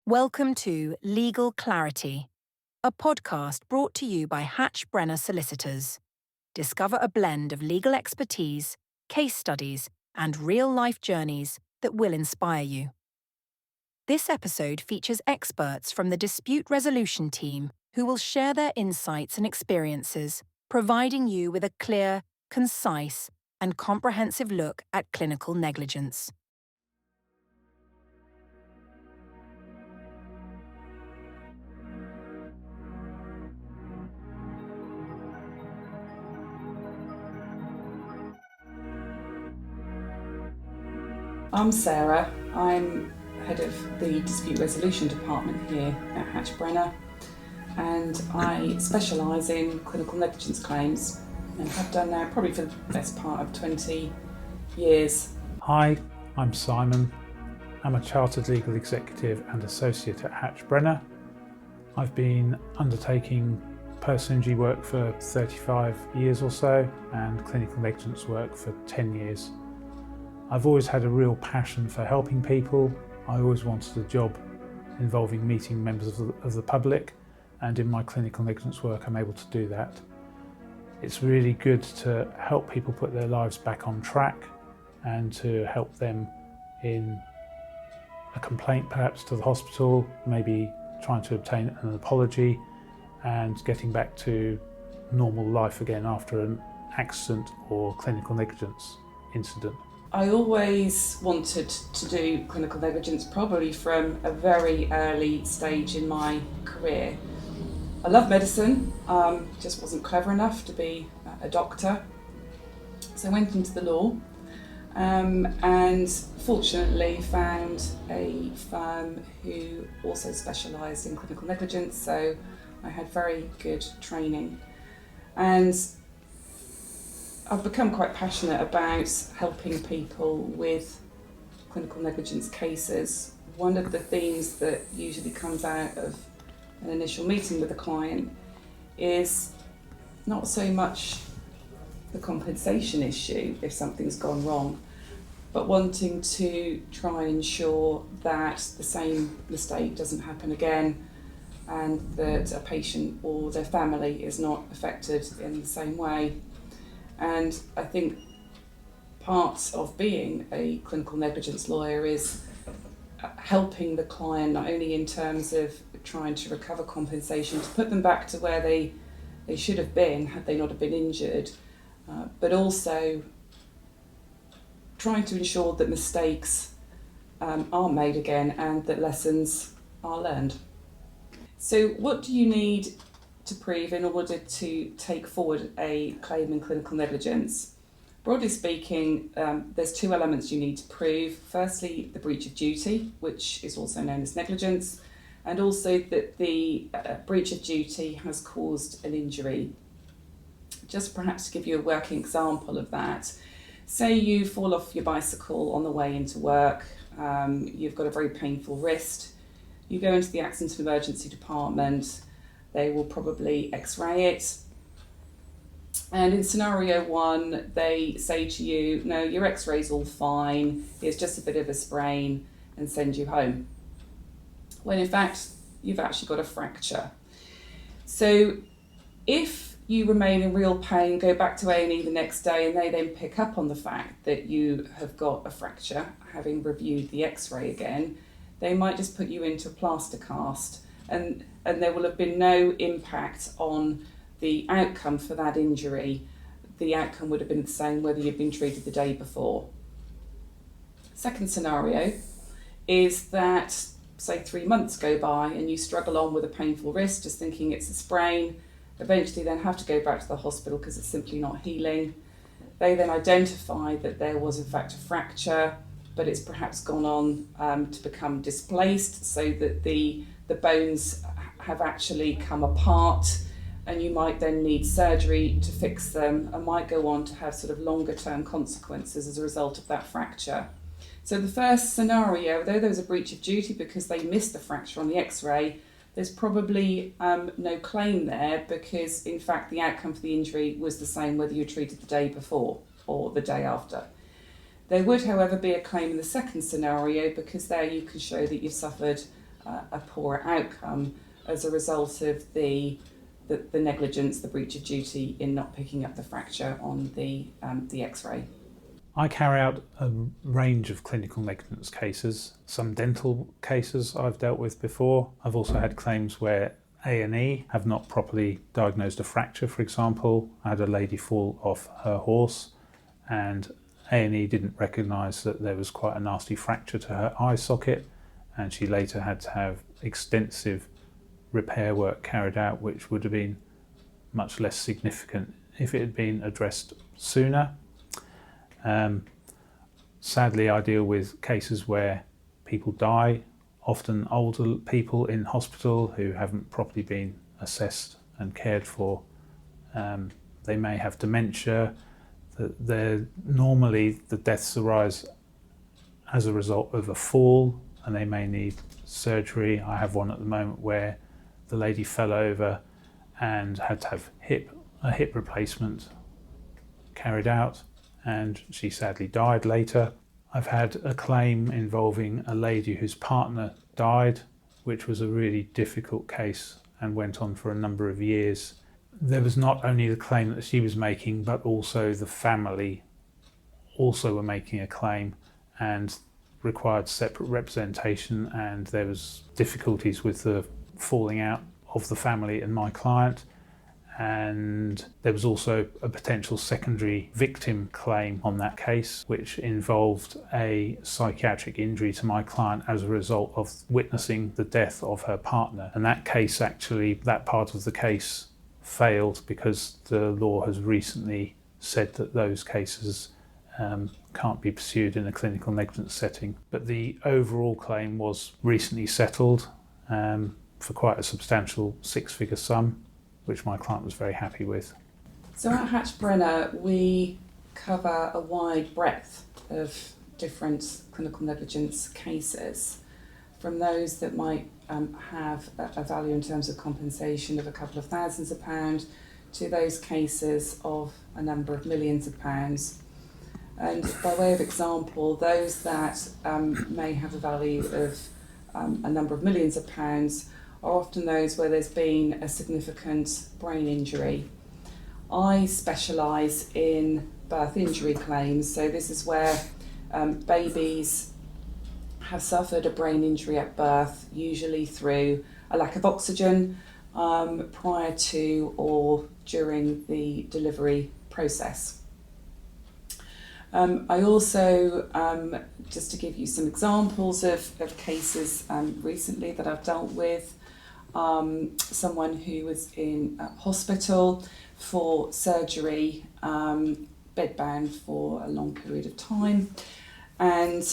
Welcome to Legal Clarity, a podcast brought to you by Hatch Brenner Solicitors. Discover a blend of legal expertise, case studies, and real-life journeys that will inspire you. This episode features experts from the dispute resolution team who will share their insights and experiences, providing you with a clear, concise, and comprehensive look at clinical negligence. I'm Sarah. I'm head of the dispute resolution department here at Hatch Brenner, and I specialise in clinical negligence claims and have done now probably for the best part of 20 years. Hi, I'm Simon. I'm a Chartered Legal Executive and Associate at Hatch Brenner. I've been undertaking personal injury work for 35 years or so and clinical negligence work for 10 years. I've always had a real passion for helping people. I always wanted a job involving meeting members of the public, and in my clinical negligence work I'm able to do that. It's really good to help people put their lives back on track and to help them in a complaint perhaps to the hospital, maybe trying to obtain an apology and getting back to normal life again after an accident or clinical negligence incident. I always wanted to do clinical negligence, probably from a very early stage in my career. I love medicine, just wasn't clever enough to be a doctor, so I went into the law and fortunately found a firm who also specialised in clinical negligence, so I had very good training. And I've become quite passionate about helping people with clinical negligence cases. One of the themes that usually comes out of an initial meeting with a client is not so much the compensation issue if something's gone wrong, but wanting to try and ensure that the same mistake doesn't happen again and that a patient or their family is not affected in the same way. And I think part of being a clinical negligence lawyer is helping the client, not only in terms of trying to recover compensation to put them back to where they should have been had they not have been injured, but also trying to ensure that mistakes aren't made again and that lessons are learned. So what do you need to prove in order to take forward a claim in clinical negligence? Broadly speaking, there's two elements you need to prove. Firstly, the breach of duty, which is also known as negligence, and also that the breach of duty has caused an injury. Just perhaps to give you a working example of that, say you fall off your bicycle on the way into work, you've got a very painful wrist, you go into the accident and emergency department, they will probably x-ray it. And in scenario one, they say to you, no, your x-ray's all fine, it's just a bit of a sprain, and send you home. When in fact, you've actually got a fracture. So if you remain in real pain, go back to A&E the next day, and they then pick up on the fact that you have got a fracture, having reviewed the x-ray again, they might just put you into a plaster cast, and there will have been no impact on the outcome for that injury. The outcome would have been the same whether you'd been treated the day before. Second scenario is that, say, 3 months go by and you struggle on with a painful wrist, just thinking it's a sprain, eventually then have to go back to the hospital because it's simply not healing. They then identify that there was in fact a fracture, but it's perhaps gone on to become displaced so that the bones have actually come apart, and you might then need surgery to fix them and might go on to have sort of longer term consequences as a result of that fracture. So the first scenario, though there was a breach of duty because they missed the fracture on the x-ray, there's probably no claim there because in fact the outcome for the injury was the same whether you were treated the day before or the day after. There would, however, be a claim in the second scenario because there you can show that you've suffered a poorer outcome as a result of the negligence, the breach of duty in not picking up the fracture on the X-ray. I carry out a range of clinical negligence cases, some dental cases I've dealt with before. I've also had claims where A&E have not properly diagnosed a fracture, for example. I had a lady fall off her horse and A&E didn't recognise that there was quite a nasty fracture to her eye socket, and she later had to have extensive repair work carried out, which would have been much less significant if it had been addressed sooner. Sadly, I deal with cases where people die, often older people in hospital who haven't properly been assessed and cared for. They may have dementia. Normally the deaths arise as a result of a fall and they may need surgery. I have one at the moment where the lady fell over and had to have a hip replacement carried out, and she sadly died later. I've had a claim involving a lady whose partner died, which was a really difficult case and went on for a number of years. There was not only the claim that she was making, but also the family also were making a claim and required separate representation, and there was difficulties with the falling out of the family and my client. And there was also a potential secondary victim claim on that case, which involved a psychiatric injury to my client as a result of witnessing the death of her partner. And that case, actually, that part of the case failed because the law has recently said that those cases can't be pursued in a clinical negligence setting. But the overall claim was recently settled for quite a substantial six-figure sum, which my client was very happy with. So at Hatch Brenner, we cover a wide breadth of different clinical negligence cases, from those that might have a value in terms of compensation of a couple of thousands of pounds to those cases of a number of millions of pounds. And by way of example, those that may have a value of a number of millions of pounds are often those where there's been a significant brain injury. I specialise in birth injury claims, so this is where babies have suffered a brain injury at birth, usually through a lack of oxygen prior to or during the delivery process. I also, just to give you some examples of cases recently that I've dealt with, someone who was in hospital for surgery, bedbound for a long period of time, and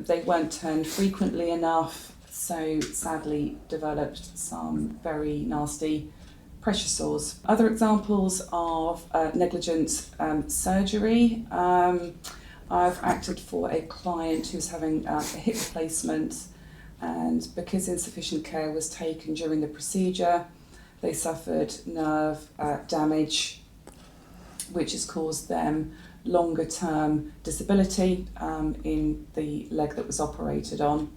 they weren't turned frequently enough, so sadly developed some very nasty pressure sores. Other examples of negligent surgery. I've acted for a client who's having a hip replacement, and because insufficient care was taken during the procedure, they suffered nerve damage, which has caused them longer term disability in the leg that was operated on.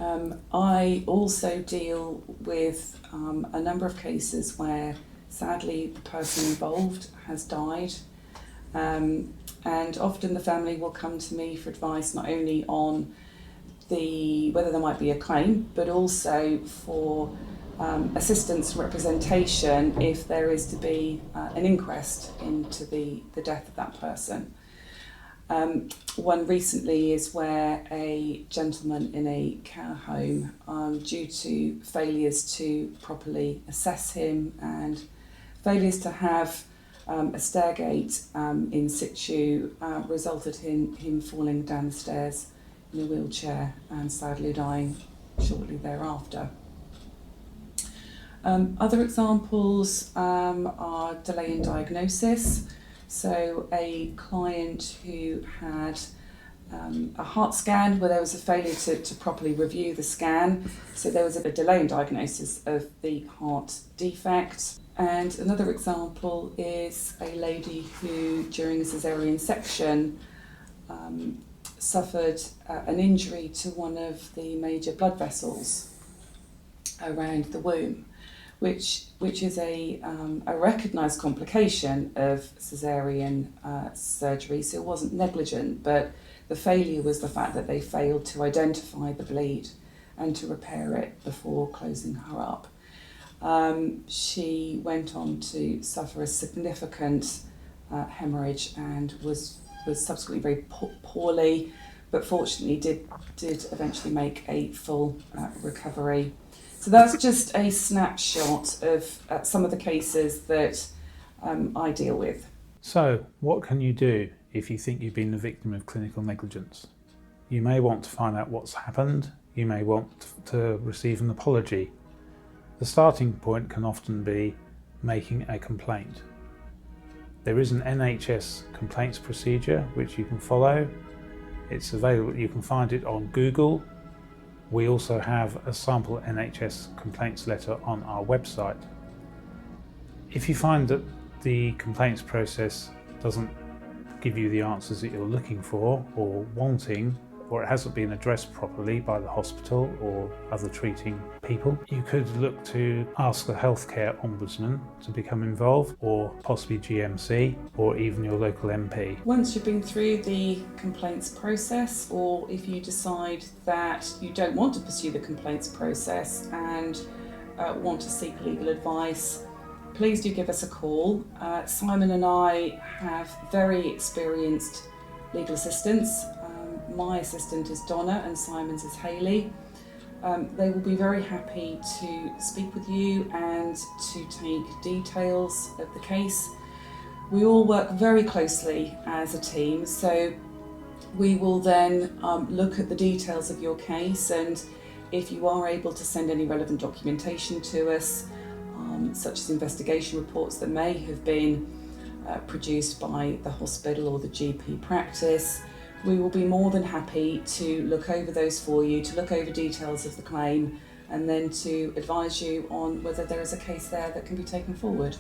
I also deal with a number of cases where sadly the person involved has died, and often the family will come to me for advice not only on whether there might be a claim, but also for assistance and representation if there is to be an inquest into the death of that person. One recently is where a gentleman in a care home, due to failures to properly assess him and failures to have a stairgate in situ, resulted in him falling down the stairs in a wheelchair and sadly dying shortly thereafter. Other examples are delay in diagnosis. So a client who had a heart scan where there was a failure to properly review the scan, so there was a delay in diagnosis of the heart defect. And another example is a lady who, during a caesarean section, suffered an injury to one of the major blood vessels around the womb, which is a recognised complication of caesarean surgery. So it wasn't negligent, but the failure was the fact that they failed to identify the bleed and to repair it before closing her up. She went on to suffer a significant hemorrhage and was subsequently very poorly, but fortunately did eventually make a full recovery. So that's just a snapshot of some of the cases that I deal with. So, what can you do if you think you've been the victim of clinical negligence? You may want to find out what's happened. You may want to receive an apology. The starting point can often be making a complaint. There is an NHS complaints procedure which you can follow. It's available, you can find it on Google. We also have a sample NHS complaints letter on our website. If you find that the complaints process doesn't give you the answers that you're looking for or wanting, or it hasn't been addressed properly by the hospital or other treating people, you could look to ask the healthcare ombudsman to become involved, or possibly GMC, or even your local MP. Once you've been through the complaints process, or if you decide that you don't want to pursue the complaints process and want to seek legal advice, please do give us a call. Simon and I have very experienced legal assistants. My assistant is Donna and Simon's is Hayley. They will be very happy to speak with you and to take details of the case. We all work very closely as a team, so we will then look at the details of your case, and if you are able to send any relevant documentation to us, such as investigation reports that may have been produced by the hospital or the GP practice, we will be more than happy to look over those for you, to look over details of the claim, and then to advise you on whether there is a case there that can be taken forward.